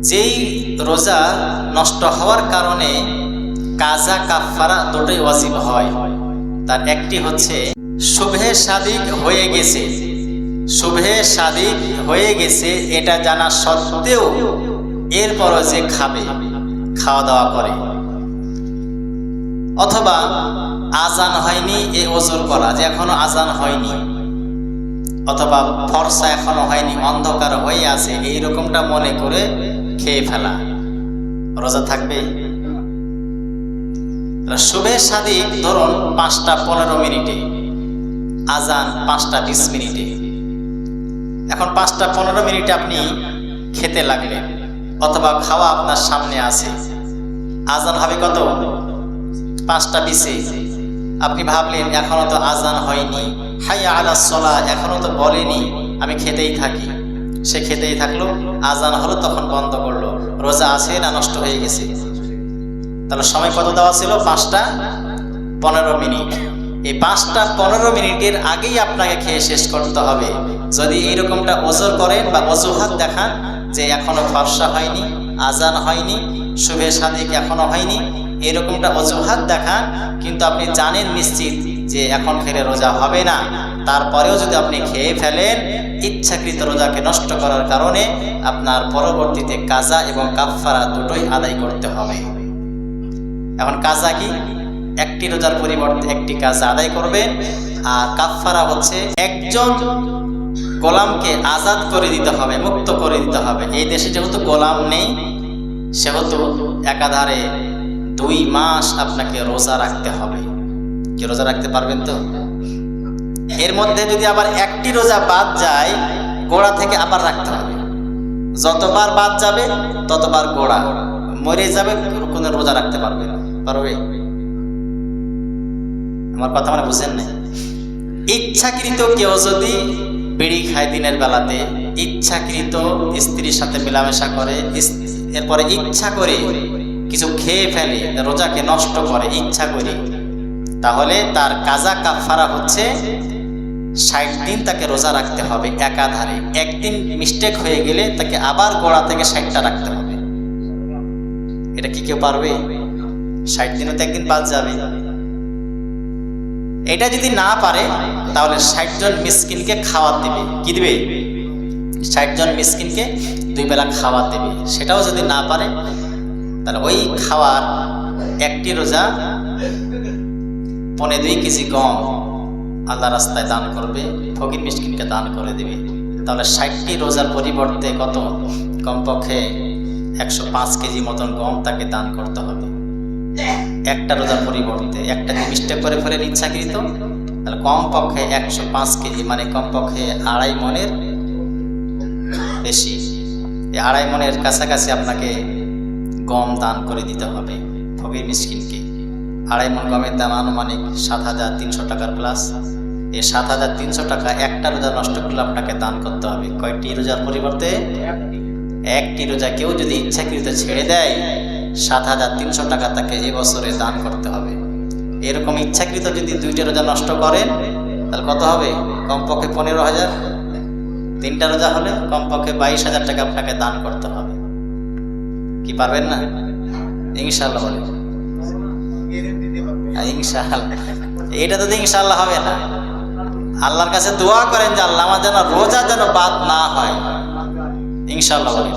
যেই রোজা নষ্ট হওয়ার কারণে কাজা কাফারা দুটোই ওয়াজিব হয়, তার একটি হচ্ছে শুভে সাদিক হয়ে গেছে। শুভে সাদিক হয়ে গেছে এটা জানা সত্ত্বেও এরপরও যে খাবে, খাওয়া দাওয়া করে, অথবা আজান হয়নি এ ওজোর করা যে এখনো আজান হয়নি, অথবা ফর্সা এখনো হয়নি, অন্ধকার হয়ে আছে, এইরকমটা মনে করে খেয়ে ফেলা, রোজা থাকবে। শুভে সাদিক ধরুন 5টা 15 মিনিটে, আজান 5টা 20 মিনিটে। এখন 5টা 15 মিনিটে আপনি খেতে লাগলেন, অথবা খাওয়া আপনার সামনে আছে, আজান হবে কত? 5টা 20-এ। আপনি ভাবলেন এখনো তো আজান হয়নি, হাইয়া আলাস সালাহ এখনো তো বলেনি, আমি খেতেই থাকি। সে খেতেই থাকলো, আজান হলো তখন বন্ধ করলো। রোজা আছে না নষ্ট হয়ে গেছে? তাহলে সময় কত দেওয়া ছিল? 5টা 15 মিনিট। এই 5টা 15 মিনিটের আগেই আপনাকে খেয়ে শেষ করতে হবে। যদি এইরকমটা ওজোর করেন বা অজুহাত দেখান যে এখনো ফর্সা হয়নি, আজান হয়নি, শুভে সাদিক এখনো হয়নি, এরকমটা অজুহাত দেখান, কিন্তু আপনি জানেন নিশ্চিত যে এখন খেলে রোজা হবে না, তারপরেও যদি আপনি খেয়ে ফেলেন, ইচ্ছাকৃত রোজাকে নষ্ট করার কারণে আপনার পরবর্তীতে কাজা এবং কাফারা দুটোই আদায় করতে হবে। এখন কাজা কি? একটি রোজার পরিবর্তে একটি কাজা আদায় করবেন, আর কাফারা হচ্ছে একজন গোলামকে আজাদ করে দিতে হবে, মুক্ত করে দিতে হবে। এই দেশে যেহেতু গোলাম নেই, সেহেতু একাধারে 2 মাস আপনাকে রোজা রাখতে হবে। কি রোজা রাখতে পারবেন তো? এর মধ্যে যদি আবার একটি রোজা বাদ যায়, গোড়া থেকে আবার রাখতে হবে। যতবার বাদ যাবে ততবার গোড়া মরে যাবে, কোনো রোজা রাখতে পারবে না। পারবে? আমার কথা মানে বুঝেন না? ইচ্ছাকৃত কেউ যদি বিড়ি খায় দিনের বেলাতে, ইচ্ছাকৃত স্ত্রীর সাথে মেলামেশা করে, এরপরে ইচ্ছা করে কিছু খেয়ে ফেলে, রোজাকে নষ্ট করে ইচ্ছা করে, তাহলে তার কাজা কাফারা হচ্ছে 60 দিন তাকে রোজা রাখতে হবে একাধারে। একদিন মিস্টেক হয়ে গেলে তাকে আবার গোড়া থেকে 60টা রাখতে হবে। এটা কি কেউ পারবে? 60 দিনও তো একদিন বাদ যাবে। এটা যদি না পারে তাহলে 60 জন মিসকিনকে খাওয়াত দিবে। কি দিবে? 60 জন মিসকিনকে 2 বেলা খাওয়াত দেবে। সেটাও যদি না পারে তাহলে ওই খাওয়ার একটি রোজা 2.5 কেজি গম আল্লাহ রাস্তায় দান করবে, ফকির মিসকিনকে দান করে দেবে। তাহলে 60টি রোজার পরিবর্তে কত? কমপক্ষে 105 কেজি মতন গম তাকে দান করতে হবে একটা রোজার পরিবর্তে। একটা যদি মিস্টেক করে ফেলেন ইচ্ছাকৃত, তাহলে কমপক্ষে 105 কেজি, মানে কমপক্ষে 2.5 মণের বেশি, এই 2.5 মণের কাছাকাছি আপনাকে গম দান করে দিতে হবে ফকির মিসকিনকে। 2.5 মণ গমের দাম আনুমানিক 7,300 টাকার প্লাস। এই 7,300 টাকা একটা রোজা নষ্ট করলে আপনাকে দান করতে হবে। কয়টি রোজার পরিবর্তে? একটি রোজা কেউ যদি ইচ্ছাকৃত ছেড়ে দেয়, 7,300 টাকা তাকে এবছরে দান করতে হবে। এরকম ইচ্ছাকৃত যদি 2টা রোজা নষ্ট করেন তাহলে কত হবে? কমপক্ষে 15,000। 3টা রোজা হলে কমপক্ষে 22,000 টাকা আপনাকে দান করতে হবে। কি পারবেন না? ইনশাআল্লাহ বলে ইনশাআল্লাহ। এটা তো ইনশাআল্লাহ হবে না। আল্লাহর কাছে দোয়া করেন যে আল্লাহ আমার যেন রোজা যেন বাদ না হয়। ইনশাআল্লাহ বলে